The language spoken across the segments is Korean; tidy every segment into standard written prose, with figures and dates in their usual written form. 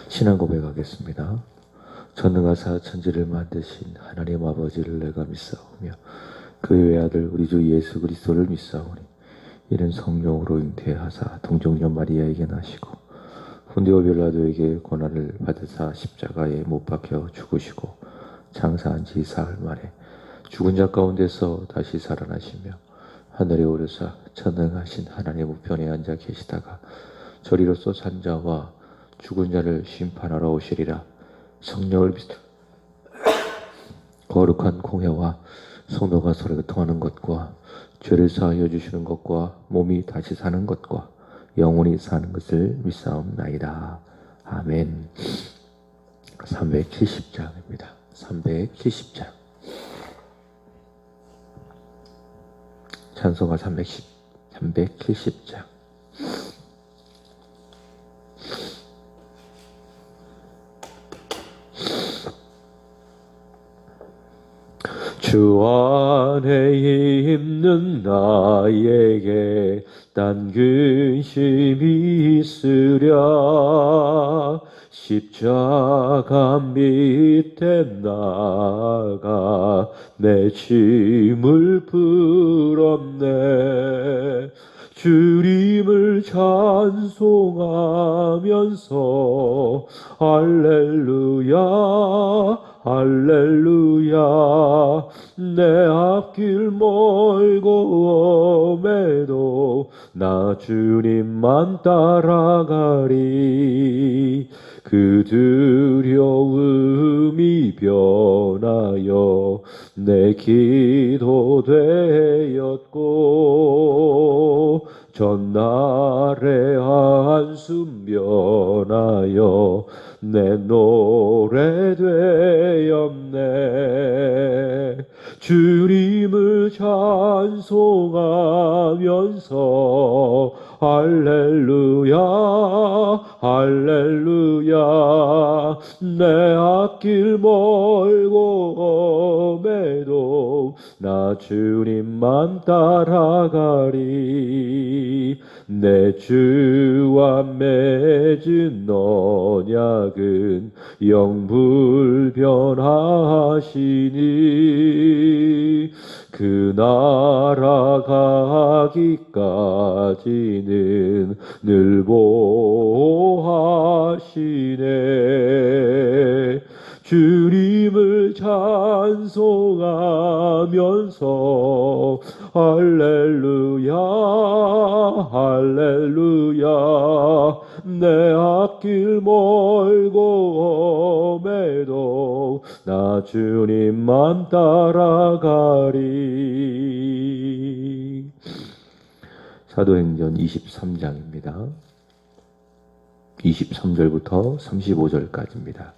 신앙 고백하겠습니다. 전능하사 천지를 만드신 하나님 아버지를 내가 믿사오며 그의 외아들 우리 주 예수 그리스도를 믿사오니 이는 성령으로 잉태하사 동정녀 마리아에게 나시고 본디오 빌라도에게 고난을 받으사 십자가에 못 박혀 죽으시고 장사한 지 사흘 만에 죽은 자 가운데서 다시 살아나시며 하늘에 오르사 전능하신 하나님 우편에 앉아 계시다가 저리로서 산 자와 죽은 자를 심판하러 오시리라. 성령을 믿어 거룩한 공회와 성도가 서로 교통하는 것과 죄를 사하여 주시는 것과 몸이 다시 사는 것과 영원히 사는 것을 믿사옵나이다. 아멘. 370장입니다. 370장. 찬송가 370장. 주 안에 있는 나에게 딴 근심이 있으랴. 십자가 밑에 나가 내 짐을 풀었네. 주님을 찬송하면서 할렐루야 할렐루야. 내 앞길 멀고 험해도 나 주님만 따라가리. 그 두려움이 변하여 내 기도 되었고 전날의 한숨 변하여 내 노래 되었네. 주님을 찬송하면서 할렐루야 할렐루야. 내 앞길 멀고 험해도 나 주님만 따라가리. 내 주와 맺은 언약은 영불변하시니 그 나라 가기까지는 늘 보호하시네. 주님을 찬송하면서 할렐루야 할렐루야. 내 앞길 멀고 험해도 나 주님만 따라가리. 사도행전 23장입니다. 23절부터 35절까지입니다.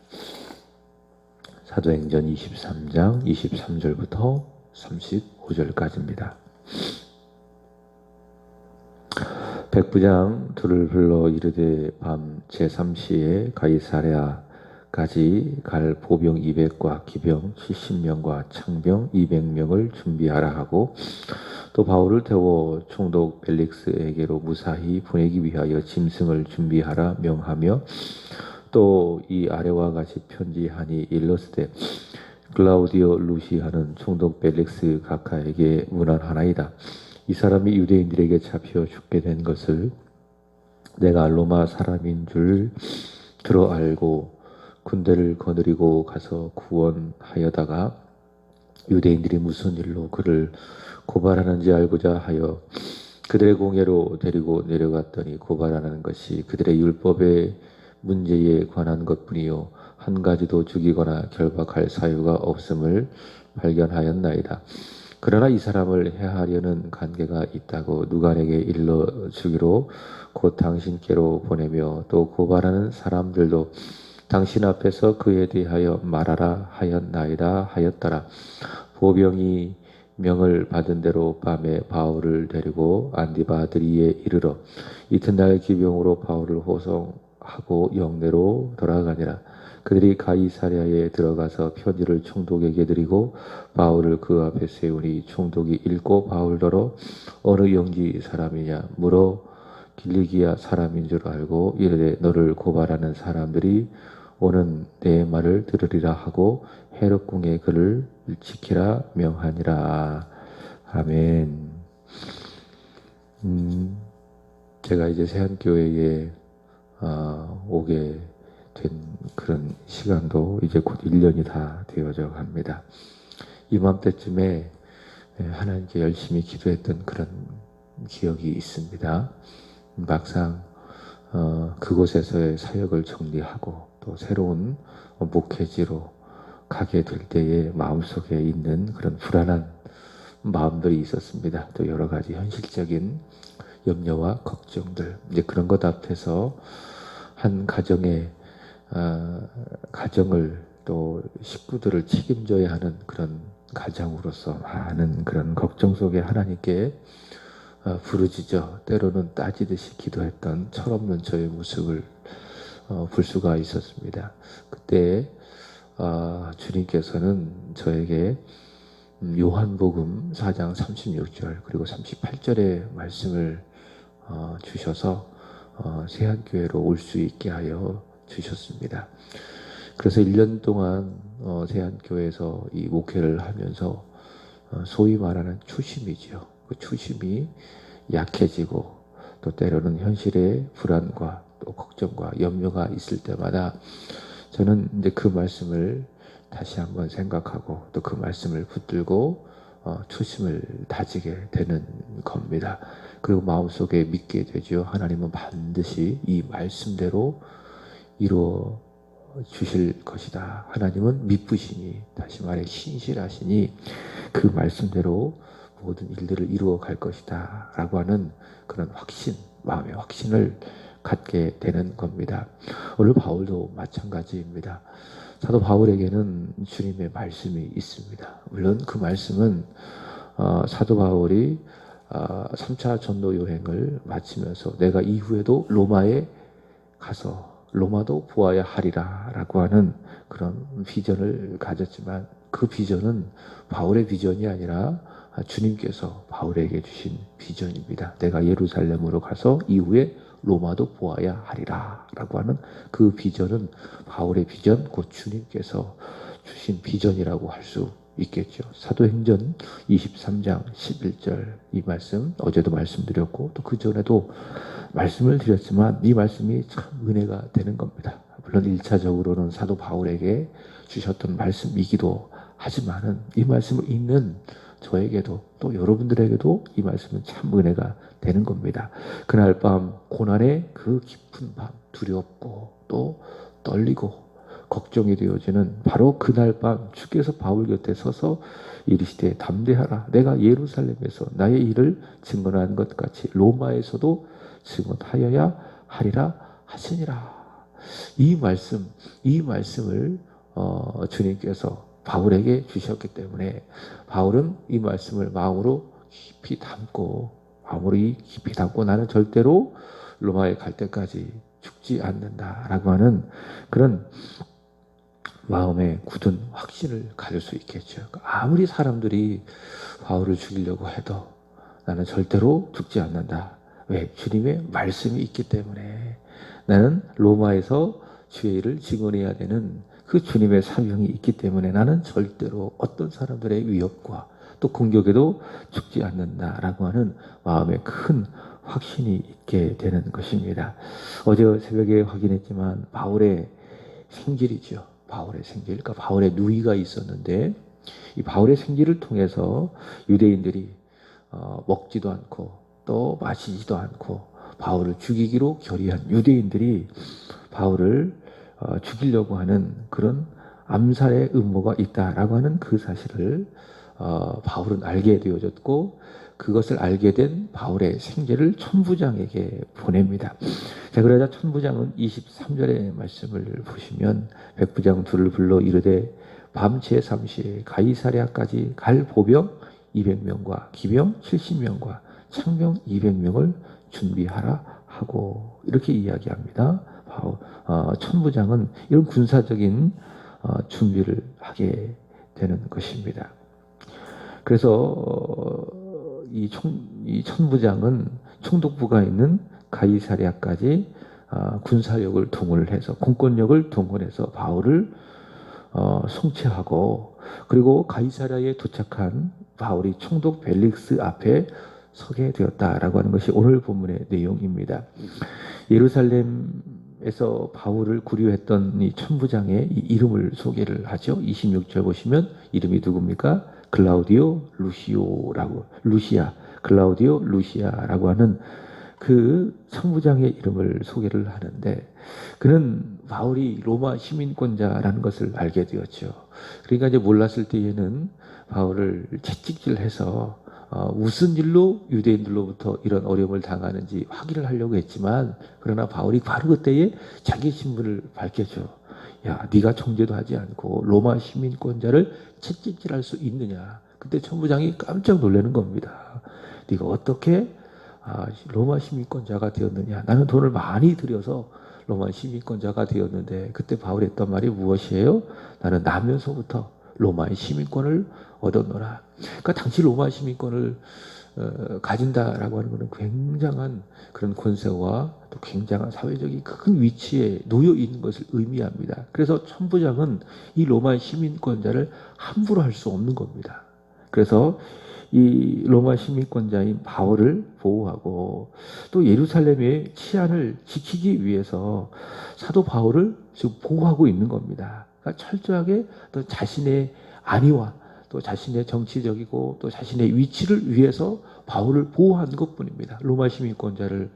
사도행전 23장 23절부터 35절까지입니다. 백부장 둘을 불러 이르되 밤 제3시에 가이사랴까지 갈 보병 200과 기병 70명과 창병 200명을 준비하라 하고, 또 바울을 태워 총독 벨릭스에게로 무사히 보내기 위하여 짐승을 준비하라 명하며, 또 이 아래와 같이 편지하니 일러스되 글라우디오 루시아는 총독 벨릭스 각하에게 문안하나이다. 이 사람이 유대인들에게 잡혀 죽게 된 것을 내가 로마 사람인 줄 들어 알고 군대를 거느리고 가서 구원하여다가 유대인들이 무슨 일로 그를 고발하는지 알고자 하여 그들의 공회로 데리고 내려갔더니 고발하는 것이 그들의 율법의 문제에 관한 것뿐이요 한 가지도 죽이거나 결박할 사유가 없음을 발견하였나이다. 그러나 이 사람을 해하려는 관계가 있다고 누간에게 일러주기로 곧 당신께로 보내며, 또 고발하는 사람들도 당신 앞에서 그에 대하여 말하라 하였나이다 하였더라. 보병이 명을 받은 대로 밤에 바울을 데리고 안디바드리에 이르러 이튿날 기병으로 바울을 호송하고 영내로 돌아가니라. 그들이 가이사랴에 들어가서 편지를 총독에게 드리고 바울을 그 앞에 세우니 총독이 읽고 바울더러 어느 영지 사람이냐 물어 길리기야 사람인 줄 알고 이르되 너를 고발하는 사람들이 오는 내 말을 들으리라 하고 헤롯궁에 그를 지키라 명하니라. 아멘. 제가 이제 세안교회에 오게 된 그런 시간도 이제 곧 1년이 다 되어져 갑니다. 이맘때쯤에 하나님께 열심히 기도했던 그런 기억이 있습니다. 막상 그곳에서의 사역을 정리하고 또 새로운 목회지로 가게 될 때에 마음속에 있는 그런 불안한 마음들이 있었습니다. 또 여러 가지 현실적인 염려와 걱정들, 이제 그런 것 앞에서 한 가정의 가정을 또 식구들을 책임져야 하는 그런 가장으로서 많은 그런 걱정 속에 하나님께 부르짖어 때로는 따지듯이 기도했던 철없는 저의 모습을 볼 수가 있었습니다. 그때 주님께서는 저에게 요한복음 4장 36절 그리고 38절의 말씀을 주셔서 세안교회로 올 수 있게 하여 주셨습니다. 그래서 1년 동안 세안교회에서 이 목회를 하면서 소위 말하는 추심이죠. 그 추심이 약해지고 또 때로는 현실의 불안과 또 걱정과 염려가 있을 때마다 저는 이제 그 말씀을 다시 한번 생각하고 또 그 말씀을 붙들고 추심을 다지게 되는 겁니다. 그리고 마음속에 믿게 되죠. 하나님은 반드시 이 말씀대로 이루어 주실 것이다. 하나님은 미쁘시니, 다시 말해 신실하시니 그 말씀대로 모든 일들을 이루어 갈 것이다 라고 하는 그런 확신, 마음의 확신을 갖게 되는 겁니다. 오늘 바울도 마찬가지입니다. 사도 바울에게는 주님의 말씀이 있습니다. 물론 그 말씀은 사도 바울이 3차 전도 여행을 마치면서 내가 이후에도 로마에 가서 로마도 보아야 하리라 라고 하는 그런 비전을 가졌지만 그 비전은 바울의 비전이 아니라 주님께서 바울에게 주신 비전입니다. 내가 예루살렘으로 가서 이후에 로마도 보아야 하리라 라고 하는 그 비전은 바울의 비전, 곧 주님께서 주신 비전이라고 할 수 있겠죠. 사도행전 23장 11절 이 말씀 어제도 말씀드렸고 또 그 전에도 말씀을 드렸지만 이 말씀이 참 은혜가 되는 겁니다. 물론 1차적으로는 사도 바울에게 주셨던 말씀이기도 하지만은 이 말씀을 읽는 저에게도 또 여러분들에게도 이 말씀은 참 은혜가 되는 겁니다. 그날 밤 고난의 그 깊은 밤 두렵고 또 떨리고 걱정이 되어지는 바로 그날 밤 주께서 바울 곁에 서서 이르시되 담대하라 내가 예루살렘에서 나의 일을 증언한 것 같이 로마에서도 증언하여야 하리라 하시니라. 이 말씀을 주님께서 바울에게 주셨기 때문에 바울은 이 말씀을 마음으로 깊이 담고 나는 절대로 로마에 갈 때까지 죽지 않는다라고 하는 그런 마음의 굳은 확신을 가질 수 있겠죠. 아무리 사람들이 바울을 죽이려고 해도 나는 절대로 죽지 않는다. 왜? 주님의 말씀이 있기 때문에 나는 로마에서 주의 일을 증언해야 되는 그 주님의 사명이 있기 때문에 나는 절대로 어떤 사람들의 위협과 또 공격에도 죽지 않는다라고 하는 마음의 큰 확신이 있게 되는 것입니다. 어제 새벽에 확인했지만 바울의 생질이죠. 바울의 생질, 그러니까 바울의 누이가 있었는데 이 바울의 생질을 통해서 유대인들이 먹지도 않고 또 마시지도 않고 바울을 죽이기로 결의한 유대인들이 바울을 죽이려고 하는 그런 암살의 음모가 있다라고 하는 그 사실을 바울은 알게 되어졌고 그것을 알게 된 바울의 생제를 천부장에게 보냅니다. 자, 그러자 천부장은 23절의 말씀을 보시면 백부장 둘을 불러 이르되 밤 제3시에 가이사랴까지 갈 보병 200명과 기병 70명과 창병 200명을 준비하라 하고 이렇게 이야기합니다. 천부장은 이런 군사적인 준비를 하게 되는 것입니다. 그래서 이 천부장은 총독부가 있는 가이사랴까지 군사력을 동원해서 공권력을 동원해서 바울을 송치하고, 그리고 가이사랴에 도착한 바울이 총독 벨릭스 앞에 서게 되었다라고 하는 것이 오늘 본문의 내용입니다. 예루살렘에서 바울을 구류했던 이 천부장의 이 이름을 소개를 하죠. 26절 보시면 이름이 누굽니까? 클라우디오 루시아, 클라우디오 루시아라고 하는 그 천부장의 이름을 소개를 하는데, 그는 바울이 로마 시민권자라는 것을 알게 되었죠. 그러니까 이제 몰랐을 때에는 바울을 채찍질해서 무슨 일로 유대인들로부터 이런 어려움을 당하는지 확인을 하려고 했지만, 그러나 바울이 바로 그때에 자기 신분을 밝혀줘. 야, 네가 정죄도 하지 않고 로마 시민권자를 채찍질할 수 있느냐. 그때 천부장이 깜짝 놀라는 겁니다. 네가 어떻게 로마 시민권자가 되었느냐. 나는 돈을 많이 들여서 로마 시민권자가 되었는데, 그때 바울이 했던 말이 무엇이에요? 나는 나면서부터 로마의 시민권을 얻었노라. 그러니까 당시 로마 시민권을 가진다라고 하는 것은 굉장한 그런 권세와 또 굉장한 사회적인 큰 위치에 놓여 있는 것을 의미합니다. 그래서 천부장은 이 로마 시민권자를 함부로 할 수 없는 겁니다. 그래서 이 로마 시민권자인 바울을 보호하고, 또 예루살렘의 치안을 지키기 위해서 사도 바울을 지금 보호하고 있는 겁니다. 그러니까 철저하게 또 자신의 안위와 또 자신의 정치적이고 또 자신의 위치를 위해서 바울을 보호한 것뿐입니다. 로마 시민권자를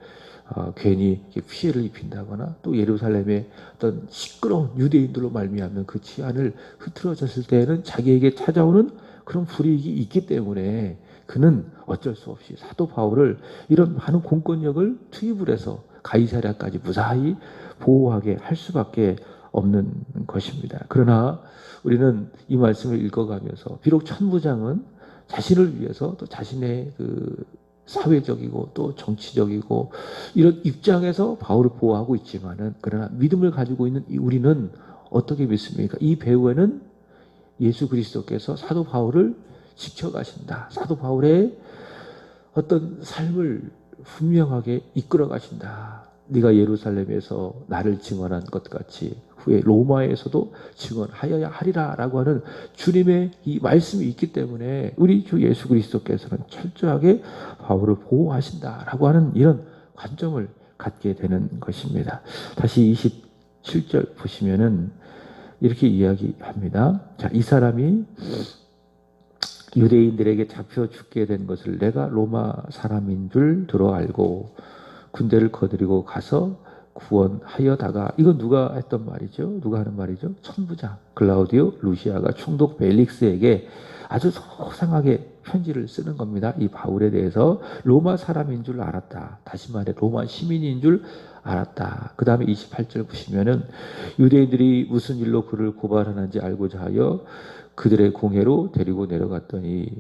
괜히 피해를 입힌다거나, 또 예루살렘의 어떤 시끄러운 유대인들로 말미암는 그 치안을 흐트러졌을 때에는 자기에게 찾아오는 그런 불이익이 있기 때문에 그는 어쩔 수 없이 사도 바울을 이런 많은 공권력을 투입을 해서 가이사랴까지 무사히 보호하게 할 수밖에 없는 것입니다. 그러나 우리는 이 말씀을 읽어가면서 비록 천부장은 자신을 위해서 또 자신의 그 사회적이고 또 정치적이고 이런 입장에서 바울을 보호하고 있지만은, 그러나 믿음을 가지고 있는 우리는 어떻게 믿습니까? 이 배후에는 예수 그리스도께서 사도 바울을 지켜가신다. 사도 바울의 어떤 삶을 분명하게 이끌어 가신다. 네가 예루살렘에서 나를 증언한 것 같이 후에 로마에서도 증언하여야 하리라 라고 하는 주님의 이 말씀이 있기 때문에 우리 주 예수 그리스도께서는 철저하게 바울을 보호하신다라고 하는 이런 관점을 갖게 되는 것입니다. 다시 27절 보시면은 이렇게 이야기합니다. 자, 이 사람이 유대인들에게 잡혀 죽게 된 것을 내가 로마 사람인 줄 들어 알고 군대를 거느리고 가서 구원하여다가, 이건 누가 했던 말이죠? 누가 하는 말이죠? 천부장 클라우디오 루시아가 총독 벨릭스에게 아주 소상하게 편지를 쓰는 겁니다. 이 바울에 대해서 로마 사람인 줄 알았다. 다시 말해 로마 시민인 줄 알았다. 그 다음에 28절 보시면은 유대인들이 무슨 일로 그를 고발하는지 알고자 하여 그들의 공회로 데리고 내려갔더니,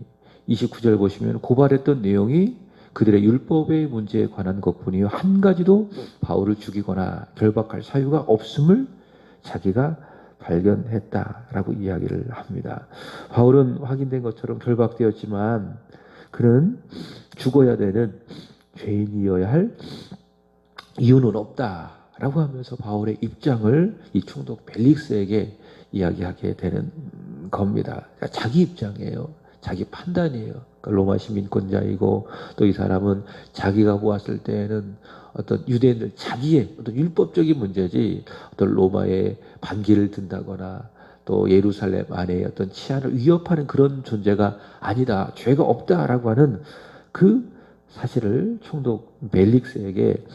29절 보시면 고발했던 내용이 그들의 율법의 문제에 관한 것뿐이요 한 가지도 바울을 죽이거나 결박할 사유가 없음을 자기가 발견했다라고 이야기를 합니다. 바울은 확인된 것처럼 결박되었지만 그는 죽어야 되는 죄인이어야 할 이유는 없다라고 하면서 바울의 입장을 이 총독 벨릭스에게 이야기하게 되는 겁니다. 자기 입장이에요. 자기 판단이에요. 로마 시민권자이고, 또 이 사람은 자기가 보았을 때는 어떤 유대인들 자기의 어떤 율법적인 문제지 어떤 로마의 반기를 든다거나 또 예루살렘 안에 어떤 치안을 위협하는 그런 존재가 아니다, 죄가 없다라고 하는 그 사실을 총독 벨릭스에게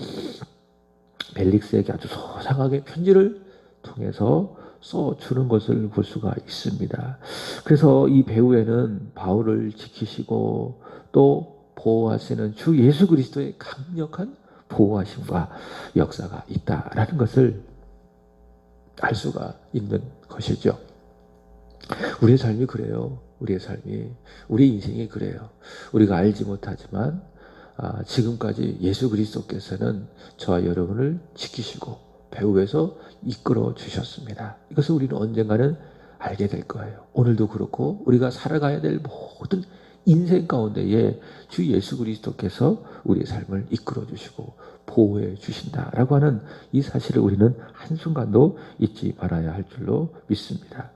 아주 소상하게 편지를 통해서 써주는 것을 볼 수가 있습니다. 그래서 이 배후에는 바울을 지키시고 또 보호하시는 주 예수 그리스도의 강력한 보호하심과 역사가 있다라는 것을 알 수가 있는 것이죠. 우리의 삶이 그래요. 우리 인생이 그래요. 우리가 알지 못하지만 지금까지 예수 그리스도께서는 저와 여러분을 지키시고 배후에서 이끌어 주셨습니다. 이것을 우리는 언젠가는 알게 될 거예요. 오늘도 그렇고 우리가 살아가야 될 모든 인생 가운데에 주 예수 그리스도께서 우리의 삶을 이끌어 주시고 보호해 주신다라고 하는 이 사실을 우리는 한순간도 잊지 말아야 할 줄로 믿습니다.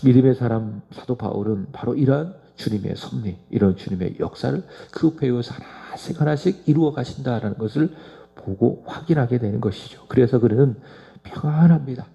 믿음의 사람 사도 바울은 바로 이러한 주님의 섭리, 이런 주님의 역사를 그 배우에서 하나씩 하나씩 이루어 가신다라는 것을 보고 확인하게 되는 것이죠. 그래서 그는 평안합니다.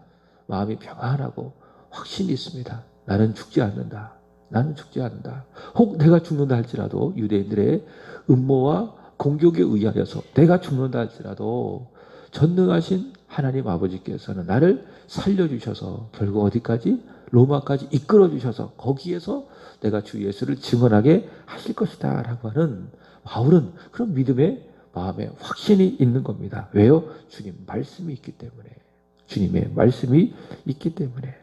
마음이 평안하고 확신이 있습니다. 나는 죽지 않는다. 나는 죽지 않는다. 혹 내가 죽는다 할지라도 유대인들의 음모와 공격에 의하여서 내가 죽는다 할지라도 전능하신 하나님 아버지께서는 나를 살려주셔서 결국 어디까지? 로마까지 이끌어주셔서 거기에서 내가 주 예수를 증언하게 하실 것이다 라고 하는 바울은 그런 믿음의 마음에 확신이 있는 겁니다. 왜요? 주님 말씀이 있기 때문에. 주님의 말씀이 있기 때문에.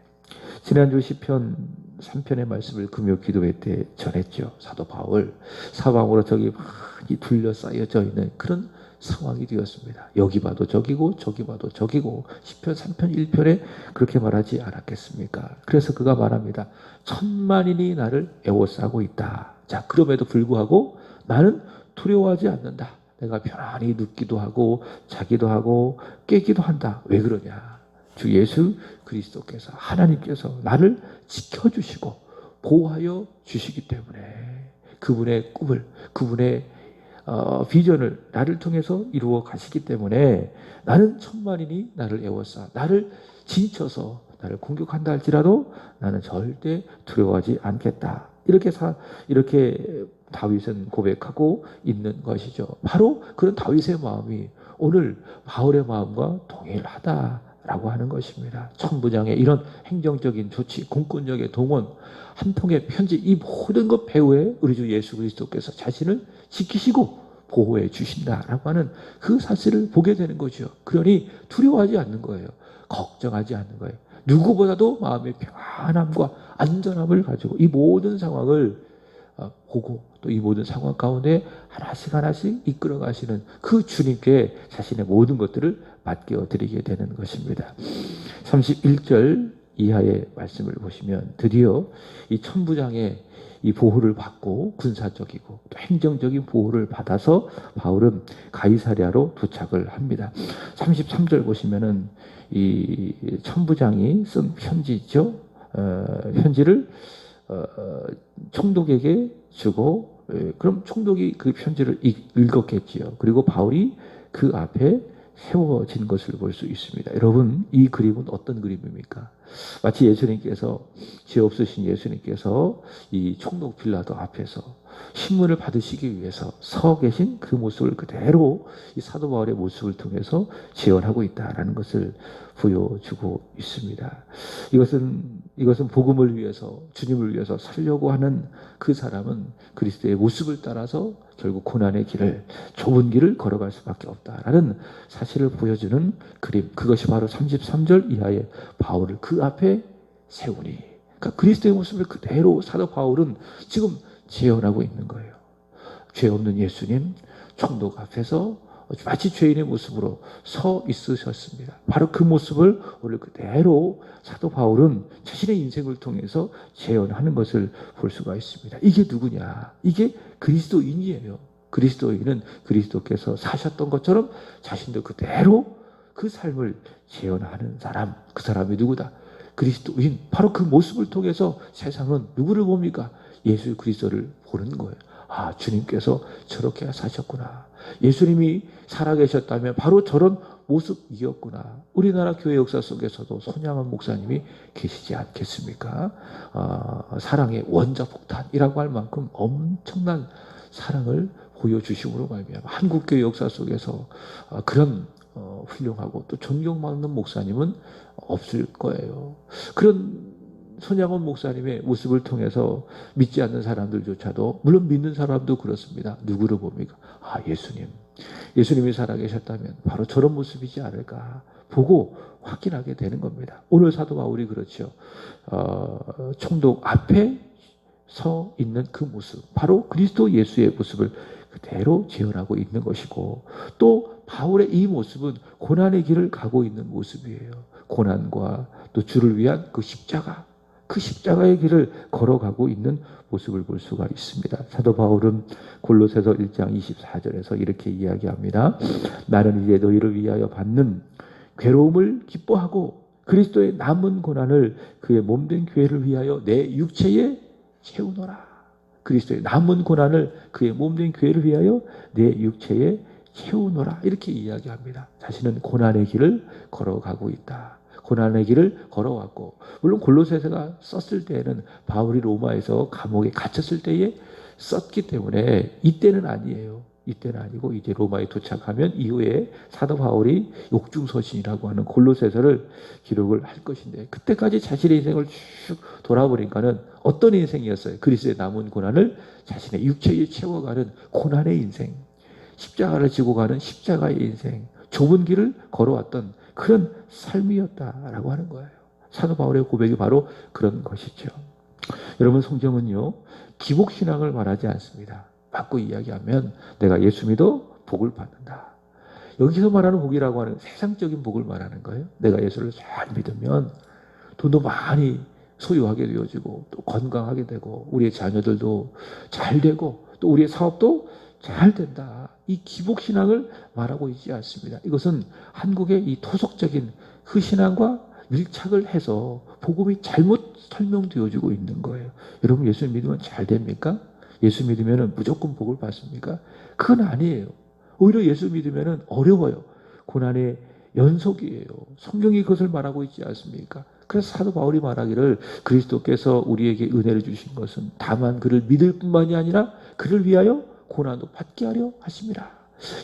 지난주 시편 3편의 말씀을 금요 기도회 때 전했죠. 사도 바울 사방으로 저기 많이 둘러싸여져 있는 그런 상황이 되었습니다. 여기 봐도 저기고 저기 봐도 저기고 시편 3편 1편에 그렇게 말하지 않았겠습니까? 그래서 그가 말합니다. 천만인이 나를 애워싸고 있다. 자, 그럼에도 불구하고 나는 두려워하지 않는다. 내가 편안히 눕기도 하고 자기도 하고 깨기도 한다. 왜 그러냐? 주 예수 그리스도께서 하나님께서 나를 지켜주시고 보호하여 주시기 때문에 그분의 꿈을 그분의 비전을 나를 통해서 이루어 가시기 때문에 나는 천만인이 나를 애워싸 나를 진쳐서 나를 공격한다 할지라도 나는 절대 두려워하지 않겠다. 이렇게 다윗은 고백하고 있는 것이죠. 바로 그런 다윗의 마음이 오늘 바울의 마음과 동일하다라고 하는 것입니다. 천부장의 이런 행정적인 조치, 공권력의 동원, 한 통의 편지, 이 모든 것 배후에 우리 주 예수 그리스도께서 자신을 지키시고 보호해 주신다라고 하는 그 사실을 보게 되는 거죠. 그러니 두려워하지 않는 거예요. 걱정하지 않는 거예요. 누구보다도 마음의 평안함과 안전함을 가지고 이 모든 상황을 보고 또 이 모든 상황 가운데 하나씩 하나씩 이끌어 가시는 그 주님께 자신의 모든 것들을 맡겨 드리게 되는 것입니다. 31절 이하의 말씀을 보시면 드디어 이 천부장의 이 보호를 받고 군사적이고 또 행정적인 보호를 받아서 바울은 가이사랴로 도착을 합니다. 33절 보시면은 이 천부장이 쓴 편지죠. 편지를 총독에게 주고 그럼 총독이 그 편지를 읽었겠지요. 그리고 바울이 그 앞에 세워진 것을 볼 수 있습니다. 여러분, 이 그림은 어떤 그림입니까? 마치 예수님께서, 죄 없으신 예수님께서 이 총독 빌라도 앞에서 신문을 받으시기 위해서 서 계신 그 모습을 그대로 이 사도 바울의 모습을 통해서 재현하고 있다라는 것을 보여주고 있습니다. 이것은 복음을 위해서, 주님을 위해서 살려고 하는 그 사람은 그리스도의 모습을 따라서 결국 고난의 길을, 좁은 길을 걸어갈 수밖에 없다라는 사실을 보여주는 그림. 그것이 바로 33절 이하의 바울을 그 앞에 세우니. 그러니까 그리스도의 모습을 그대로 사도 바울은 지금 재현하고 있는 거예요. 죄 없는 예수님 총독 앞에서 마치 죄인의 모습으로 서 있으셨습니다. 바로 그 모습을 오늘 그대로 사도 바울은 자신의 인생을 통해서 재현하는 것을 볼 수가 있습니다. 이게 누구냐? 이게 그리스도인이에요. 그리스도인은 그리스도께서 사셨던 것처럼 자신도 그대로 그 삶을 재현하는 사람. 그 사람이 누구다? 그리스도인. 바로 그 모습을 통해서 세상은 누구를 봅니까? 예수 그리스도를 보는 거예요. 아, 주님께서 저렇게 사셨구나. 예수님이 살아계셨다면 바로 저런 모습이었구나. 우리나라 교회 역사 속에서도 손양원 목사님이 계시지 않겠습니까? 사랑의 원자폭탄이라고 할 만큼 엄청난 사랑을 보여주심으로 말미암아 한국교회 역사 속에서 그런 훌륭하고 또 존경받는 목사님은 없을 거예요. 그런 손양원 목사님의 모습을 통해서 믿지 않는 사람들조차도, 물론 믿는 사람도 그렇습니다. 누구를 봅니까? 아, 예수님. 예수님이 살아계셨다면 바로 저런 모습이지 않을까 보고 확인하게 되는 겁니다. 오늘 사도 바울이 그렇죠. 총독 앞에 서 있는 그 모습, 바로 그리스도 예수의 모습을 그대로 재현하고 있는 것이고, 또 바울의 이 모습은 고난의 길을 가고 있는 모습이에요. 고난과 또 주를 위한 그 십자가, 그 십자가의 길을 걸어가고 있는 모습을 볼 수가 있습니다. 사도 바울은 골로새서 1장 24절에서 이렇게 이야기합니다. 나는 이제 너희를 위하여 받는 괴로움을 기뻐하고 그리스도의 남은 고난을 그의 몸된 교회를 위하여 내 육체에 채우노라. 그리스도의 남은 고난을 그의 몸된 교회를 위하여 내 육체에 채우노라. 이렇게 이야기합니다. 자신은 고난의 길을 걸어가고 있다. 고난의 길을 걸어왔고, 물론 골로새서가 썼을 때에는 바울이 로마에서 감옥에 갇혔을 때에 썼기 때문에 이때는 아니에요. 이때는 아니고 이제 로마에 도착하면 이후에 사도 바울이 욕중서신이라고 하는 골로새서를 기록을 할 것인데, 그때까지 자신의 인생을 쭉 돌아보니까는 어떤 인생이었어요? 그리스도의 남은 고난을 자신의 육체에 채워가는 고난의 인생, 십자가를 지고 가는 십자가의 인생, 좁은 길을 걸어왔던 그런 삶이었다라고 하는 거예요. 사도 바울의 고백이 바로 그런 것이죠. 여러분, 성경은요, 기복신앙을 말하지 않습니다. 바꿔 이야기하면 내가 예수 믿어 복을 받는다. 여기서 말하는 복이라고 하는 세상적인 복을 말하는 거예요. 내가 예수를 잘 믿으면 돈도 많이 소유하게 되어지고 또 건강하게 되고 우리의 자녀들도 잘 되고 또 우리의 사업도 잘 된다. 이 기복신앙을 말하고 있지 않습니다. 이것은 한국의 이 토속적인 그 신앙과 밀착을 해서 복음이 잘못 설명되어지고 있는 거예요. 여러분, 예수 믿으면 잘 됩니까? 예수 믿으면 무조건 복을 받습니까? 그건 아니에요. 오히려 예수 믿으면 어려워요. 고난의 연속이에요. 성경이 그것을 말하고 있지 않습니까? 그래서 사도 바울이 말하기를 그리스도께서 우리에게 은혜를 주신 것은 다만 그를 믿을 뿐만이 아니라 그를 위하여 고난도 받게 하려 하심이라.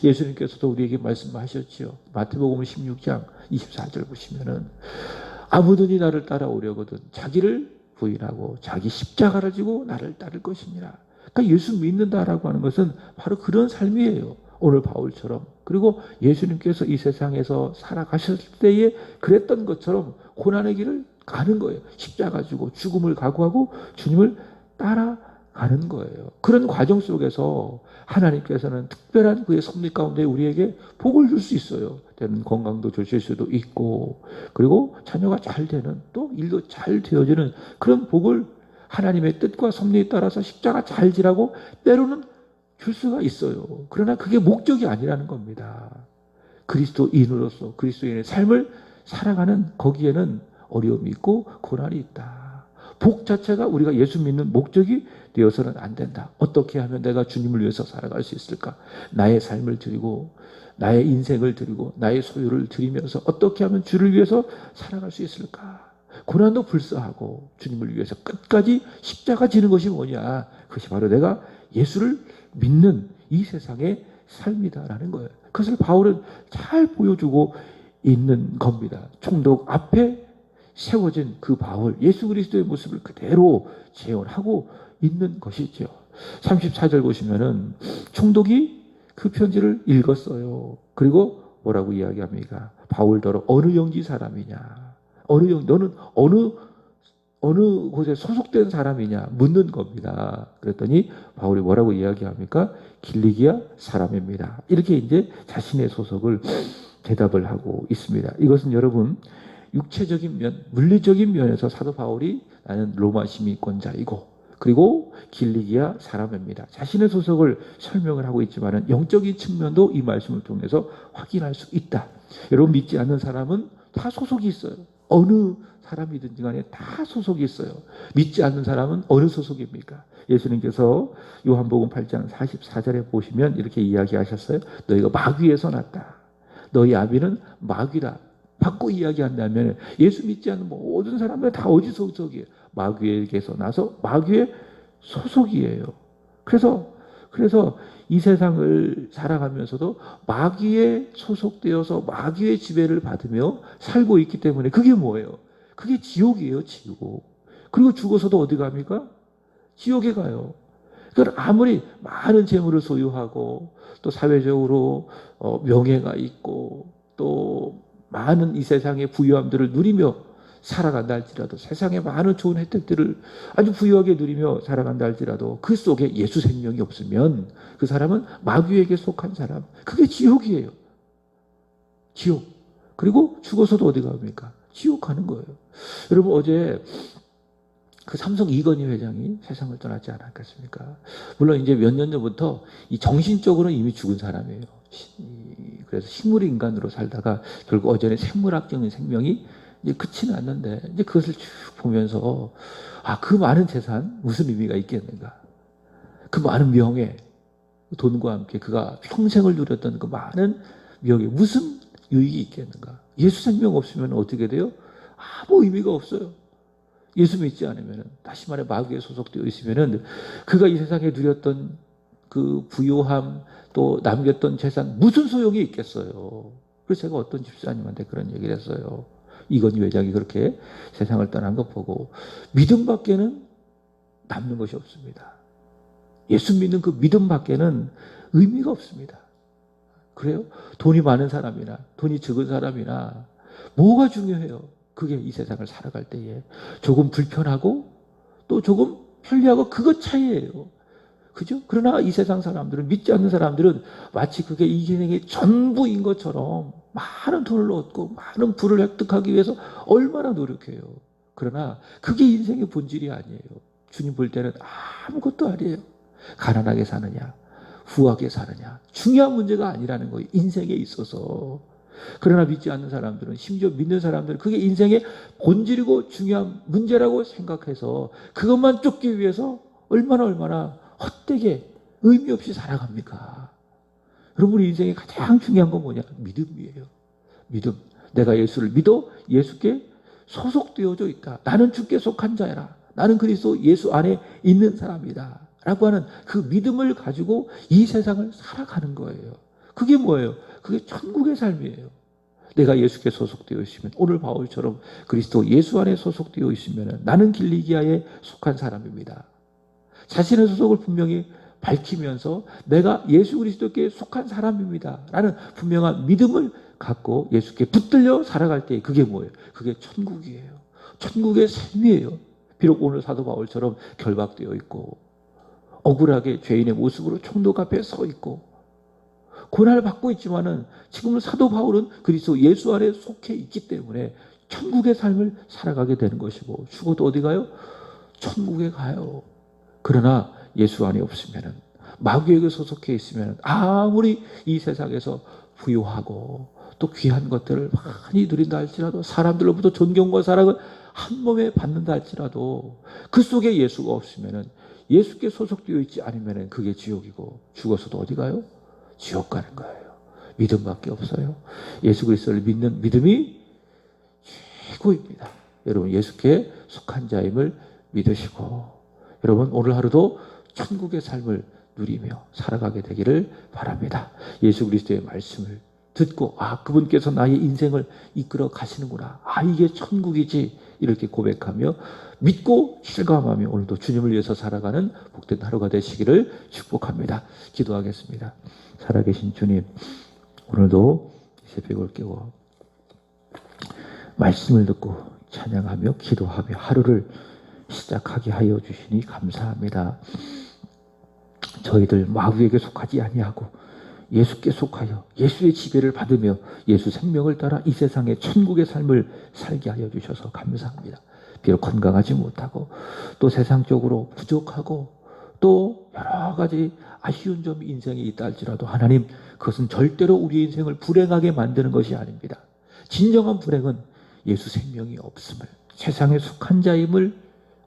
예수님께서도 우리에게 말씀하셨지요. 마태복음 16장 24절 보시면은 아무든지 나를 따라오려거든 자기를 부인하고 자기 십자가를 지고 나를 따를 것이니라. 그러니까 예수 믿는다라고 하는 것은 바로 그런 삶이에요. 오늘 바울처럼. 그리고 예수님께서 이 세상에서 살아가셨을 때에 그랬던 것처럼 고난의 길을 가는 거예요. 십자가 지고 죽음을 각오하고 주님을 따라가는 거예요. 그런 과정 속에서 하나님께서는 특별한 그의 섭리 가운데 우리에게 복을 줄 수 있어요. 때는 건강도 주실 수도 있고, 그리고 자녀가 잘 되는, 또 일도 잘 되어지는 그런 복을 하나님의 뜻과 섭리에 따라서 십자가 잘 지라고 때로는 줄 수가 있어요. 그러나 그게 목적이 아니라는 겁니다. 그리스도인으로서 그리스도인의 삶을 살아가는 거기에는 어려움이 있고 고난이 있다. 복 자체가 우리가 예수 믿는 목적이 되어서는 안 된다. 어떻게 하면 내가 주님을 위해서 살아갈 수 있을까? 나의 삶을 드리고 나의 인생을 드리고 나의 소유를 드리면서 어떻게 하면 주를 위해서 살아갈 수 있을까? 고난도 불사하고 주님을 위해서 끝까지 십자가 지는 것이 뭐냐? 그것이 바로 내가 예수를 믿는 이 세상의 삶이다라는 거예요. 그것을 바울은 잘 보여주고 있는 겁니다. 총독 앞에 세워진 그 바울, 예수 그리스도의 모습을 그대로 재현하고 있는 것이죠. 34절 보시면은 총독이 그 편지를 읽었어요. 그리고 뭐라고 이야기합니까? 바울더러 어느 영지 사람이냐? 너는 어느 곳에 소속된 사람이냐? 묻는 겁니다. 그랬더니 바울이 뭐라고 이야기합니까? 길리기아 사람입니다. 이렇게 이제 자신의 소속을 대답을 하고 있습니다. 이것은 여러분, 육체적인 면, 물리적인 면에서 사도 바울이 나는 로마 시민권자이고 그리고 길리기아 사람입니다. 자신의 소속을 설명을 하고 있지만 영적인 측면도 이 말씀을 통해서 확인할 수 있다. 여러분, 믿지 않는 사람은 다 소속이 있어요. 어느 사람이든지 간에 다 소속이 있어요. 믿지 않는 사람은 어느 소속입니까? 예수님께서 요한복음 8장 44절에 보시면 이렇게 이야기하셨어요. 너희가 마귀에서 났다. 너희 아비는 마귀다. 바꿔 이야기한다면 예수 믿지 않는 모든 사람은 다 어디 소속이에요? 마귀에게서 나서 마귀의 소속이에요. 그래서 이 세상을 살아가면서도 마귀에 소속되어서 마귀의 지배를 받으며 살고 있기 때문에 그게 뭐예요? 그게 지옥이에요, 지옥. 그리고 죽어서도 어디 갑니까? 지옥에 가요. 그러니까 아무리 많은 재물을 소유하고 또 사회적으로 명예가 있고 또 많은 이 세상의 부유함들을 누리며 살아간다 할지라도, 세상의 많은 좋은 혜택들을 아주 부유하게 누리며 살아간다 할지라도 그 속에 예수 생명이 없으면 그 사람은 마귀에게 속한 사람, 그게 지옥이에요. 지옥. 그리고 죽어서도 어디 갑니까? 지옥 가는 거예요. 여러분, 어제 그 삼성 이건희 회장이 세상을 떠나지 않았겠습니까? 물론 이제 몇 년 전부터 이 정신적으로는 이미 죽은 사람이에요. 그래서 식물 인간으로 살다가 결국 어전에 생물학적인 생명이 이제 끝이 났는데, 이제 그것을 쭉 보면서 그 많은 재산 무슨 의미가 있겠는가? 그 많은 명예, 돈과 함께 그가 평생을 누렸던 그 많은 명예 무슨 유익이 있겠는가? 예수 생명 없으면 어떻게 돼요? 아무 의미가 없어요. 예수 믿지 않으면, 다시 말해 마귀에 소속되어 있으면 그가 이 세상에 누렸던 그 부요함, 또 남겼던 재산 무슨 소용이 있겠어요. 그래서 제가 어떤 집사님한테 그런 얘기를 했어요. 이건희 회장이 그렇게 세상을 떠난 거 보고, 믿음밖에는 남는 것이 없습니다. 예수 믿는 그 믿음밖에는 의미가 없습니다. 그래요? 돈이 많은 사람이나 돈이 적은 사람이나 뭐가 중요해요? 그게 이 세상을 살아갈 때에 조금 불편하고 또 조금 편리하고 그것 차이예요. 그죠? 그러나 이 세상 사람들은, 믿지 않는 사람들은 마치 그게 이 인생의 전부인 것처럼 많은 돈을 얻고 많은 부를 획득하기 위해서 얼마나 노력해요. 그러나 그게 인생의 본질이 아니에요. 주님 볼 때는 아무것도 아니에요. 가난하게 사느냐, 후하게 사느냐, 중요한 문제가 아니라는 거예요. 인생에 있어서. 그러나 믿지 않는 사람들은, 심지어 믿는 사람들은 그게 인생의 본질이고 중요한 문제라고 생각해서 그것만 쫓기 위해서 얼마나 헛되게 의미 없이 살아갑니까? 여러분, 우리 인생의 가장 중요한 건 뭐냐? 믿음이에요. 믿음. 내가 예수를 믿어 예수께 소속되어져 있다. 나는 주께 속한 자라. 나는 그리스도 예수 안에 있는 사람이다. 라고 하는 그 믿음을 가지고 이 세상을 살아가는 거예요. 그게 뭐예요? 그게 천국의 삶이에요. 내가 예수께 소속되어 있으면, 오늘 바울처럼 그리스도 예수 안에 소속되어 있으면 나는 길리기아에 속한 사람입니다. 자신의 소속을 분명히 밝히면서 내가 예수 그리스도께 속한 사람입니다 라는 분명한 믿음을 갖고 예수께 붙들려 살아갈 때, 그게 뭐예요? 그게 천국이에요. 천국의 삶이에요. 비록 오늘 사도 바울처럼 결박되어 있고 억울하게 죄인의 모습으로 총독 앞에 서 있고 고난을 받고 있지만은, 지금 사도 바울은 그리스도 예수 안에 속해 있기 때문에 천국의 삶을 살아가게 되는 것이고, 죽어도 어디 가요? 천국에 가요. 그러나 예수 안에 없으면은, 마귀에게 소속해 있으면 아무리 이 세상에서 부유하고 또 귀한 것들을 많이 누린다 할지라도, 사람들로부터 존경과 사랑을 한 몸에 받는다 할지라도, 그 속에 예수가 없으면은, 예수께 소속되어 있지 않으면은 그게 지옥이고, 죽어서도 어디 가요? 지옥 가는 거예요. 믿음밖에 없어요. 예수 그리스도를 믿는 믿음이 최고입니다. 여러분, 예수께 속한 자임을 믿으시고, 여러분 오늘 하루도 천국의 삶을 누리며 살아가게 되기를 바랍니다. 예수 그리스도의 말씀을 듣고, 그분께서 나의 인생을 이끌어 가시는구나, 이게 천국이지, 이렇게 고백하며 믿고 실감하며 오늘도 주님을 위해서 살아가는 복된 하루가 되시기를 축복합니다. 기도하겠습니다. 살아계신 주님, 오늘도 새벽을 깨워 말씀을 듣고 찬양하며 기도하며 하루를 시작하게 하여 주시니 감사합니다. 저희들 마귀에게 속하지 아니하고 예수께 속하여 예수의 지배를 받으며 예수 생명을 따라 이 세상의 천국의 삶을 살게 하여 주셔서 감사합니다. 비록 건강하지 못하고 또 세상적으로 부족하고 또 여러 가지 아쉬운 점이 인생에 있다 할지라도, 하나님, 그것은 절대로 우리 인생을 불행하게 만드는 것이 아닙니다. 진정한 불행은 예수 생명이 없음을, 세상에 속한 자임을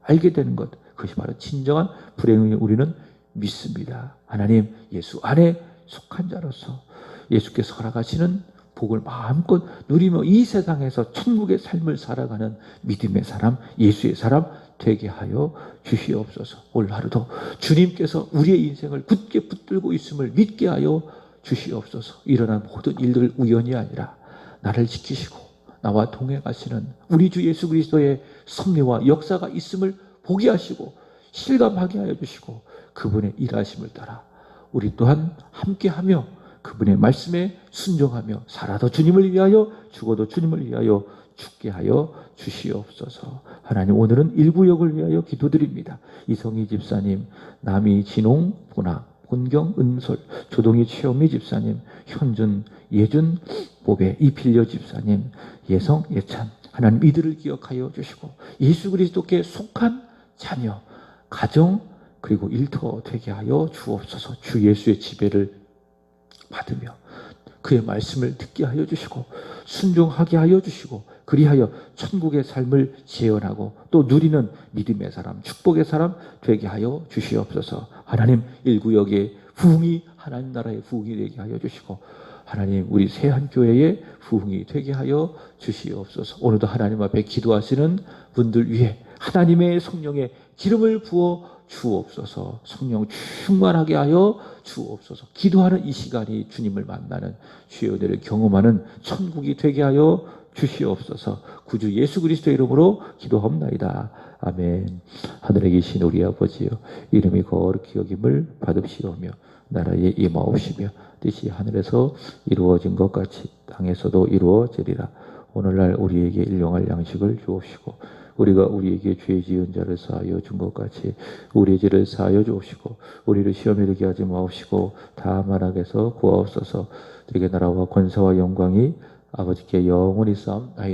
알게 되는 것, 그것이 바로 진정한 불행을 우리는 믿습니다. 하나님, 예수 안에 속한 자로서 예수께서 허락하시는 복을 마음껏 누리며 이 세상에서 천국의 삶을 살아가는 믿음의 사람, 예수의 사람 되게 하여 주시옵소서. 오늘 하루도 주님께서 우리의 인생을 굳게 붙들고 있음을 믿게 하여 주시옵소서. 일어난 모든 일들 우연이 아니라 나를 지키시고 나와 동행하시는 우리 주 예수 그리스도의 섭리와 역사가 있음을 보게 하시고 실감하게 하여 주시고, 그분의 일하심을 따라 우리 또한 함께하며 그분의 말씀에 순종하며 살아도 주님을 위하여 죽어도 주님을 위하여 죽게 하여 주시옵소서. 하나님, 오늘은 일구역을 위하여 기도드립니다. 이성희 집사님, 남이 진홍 보나 본경 은솔, 조동희 최호미 집사님, 현준 예준 보배 이필려 집사님, 예성 예찬, 하나님 이들을 기억하여 주시고 예수 그리스도께 속한 자녀, 가정, 그리고 일터 되게 하여 주옵소서. 주 예수의 지배를 받으며 그의 말씀을 듣게 하여 주시고 순종하게 하여 주시고 그리하여 천국의 삶을 재현하고 또 누리는 믿음의 사람, 축복의 사람 되게 하여 주시옵소서. 하나님, 일구역의 부흥이 하나님 나라의 부흥이 되게 하여 주시고 하나님, 우리 세한교회의 부흥이 되게 하여 주시옵소서. 오늘도 하나님 앞에 기도하시는 분들 위해 하나님의 성령의 기름을 부어 주옵소서. 성령 충만하게 하여 주옵소서. 기도하는 이 시간이 주님을 만나는 주의 은혜를 경험하는 천국이 되게 하여 주시옵소서. 구주 예수 그리스도의 이름으로 기도합나이다. 아멘. 하늘에 계신 우리 아버지여, 이름이 거룩히 여김을 받으시오며 나라에 임하옵시며 뜻이 하늘에서 이루어진 것 같이 땅에서도 이루어지리라. 오늘날 우리에게 일용할 양식을 주옵시고 우리가 우리에게 죄 지은 자를 사하여 준 것 같이 우리의 죄를 사하여 주옵시고 우리를 시험에 들게 하지 마옵시고 다만 악에서 구하옵소서. 되게 나라와 권세와 영광이 아버지께 영원히 쌓옵나이다.